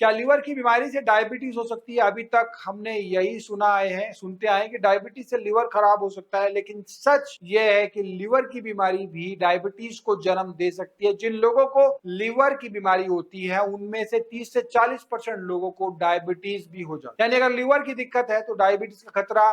क्या लीवर की बीमारी से डायबिटीज हो सकती है? अभी तक हमने यही सुनते आए हैं कि डायबिटीज से लीवर खराब हो सकता है, लेकिन सच ये है कि लीवर की बीमारी भी डायबिटीज को जन्म दे सकती है। जिन लोगों को लीवर की बीमारी होती है, उनमें से 30 से 40% लोगों को डायबिटीज भी हो जाती है। यानी अगर लीवर की दिक्कत है तो डायबिटीज का खतरा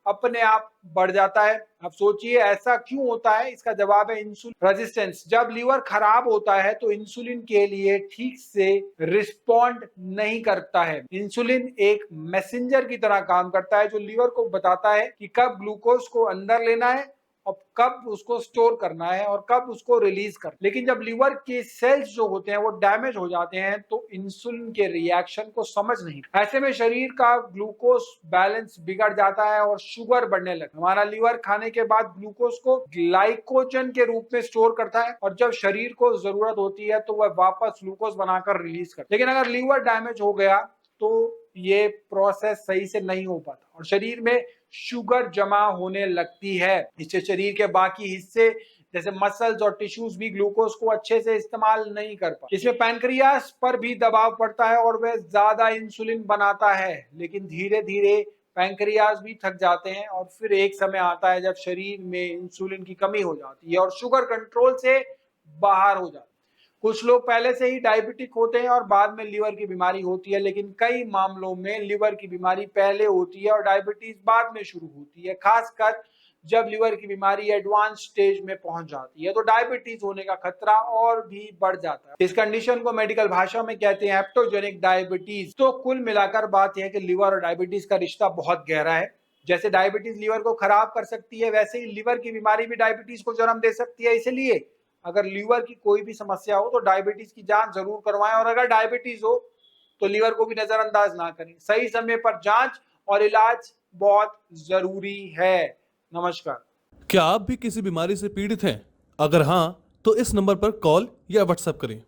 अपने आप बढ़ जाता है। अब सोचिए ऐसा क्यों होता है? इसका जवाब है इंसुलिन रेजिस्टेंस। जब लीवर खराब होता है तो इंसुलिन के लिए ठीक से रिस्पॉन्ड नहीं करता है। इंसुलिन एक मैसेंजर की तरह काम करता है जो लीवर को बताता है कि कब ग्लूकोज को अंदर लेना है और कब उसको स्टोर करना है और कब उसको रिलीज करना है। लेकिन जब लीवर के सेल्स जो होते हैं वो डैमेज हो जाते हैं तो इंसुलिन के रिएक्शन को समझ नहीं, ऐसे में शरीर का ग्लूकोज बैलेंस बिगड़ जाता है और शुगर बढ़ने लगता है। हमारा लीवर खाने के बाद ग्लूकोज को ग्लाइकोजन के रूप में स्टोर करता है और जब शरीर को जरूरत होती है तो वह वापस ग्लूकोज बनाकर रिलीज करता है। लेकिन अगर लीवर डैमेज हो गया तो ये प्रोसेस सही से नहीं हो पाता और शरीर में शुगर जमा होने लगती है। इससे शरीर के बाकी हिस्से जैसे मसल्स और टिश्यूज भी ग्लूकोज को अच्छे से इस्तेमाल नहीं कर पाते। इसमें पैनक्रियास पर भी दबाव पड़ता है और वह ज्यादा इंसुलिन बनाता है, लेकिन धीरे धीरे पैनक्रियास भी थक जाते हैं और फिर एक समय आता है जब शरीर में इंसुलिन की कमी हो जाती है और शुगर कंट्रोल से बाहर हो जाती है। कुछ लोग पहले से ही डायबिटिक होते हैं और बाद में लीवर की बीमारी होती है, लेकिन कई मामलों में लीवर की बीमारी पहले होती है और डायबिटीज बाद में शुरू होती है, खासकर जब लीवर की बीमारी एडवांस स्टेज में पहुंच जाती है तो डायबिटीज होने का खतरा और भी बढ़ जाता है। इस कंडीशन को मेडिकल भाषा में कहते हैं हेप्टोजेनिक डायबिटीज। तो कुल मिलाकर बात यह है कि लीवर और डायबिटीज का रिश्ता बहुत गहरा है। जैसे डायबिटीज लीवर को खराब कर सकती है, वैसे ही लीवर की बीमारी भी डायबिटीज को जन्म दे सकती है। इसलिए अगर लीवर की कोई भी समस्या हो तो डायबिटीज की जांच जरूर करवाएं और अगर डायबिटीज हो तो लीवर को भी नजरअंदाज ना करें। सही समय पर जांच और इलाज बहुत जरूरी है। नमस्कार। क्या आप भी किसी बीमारी से पीड़ित हैं? अगर हाँ, तो इस नंबर पर कॉल या व्हाट्सएप करें।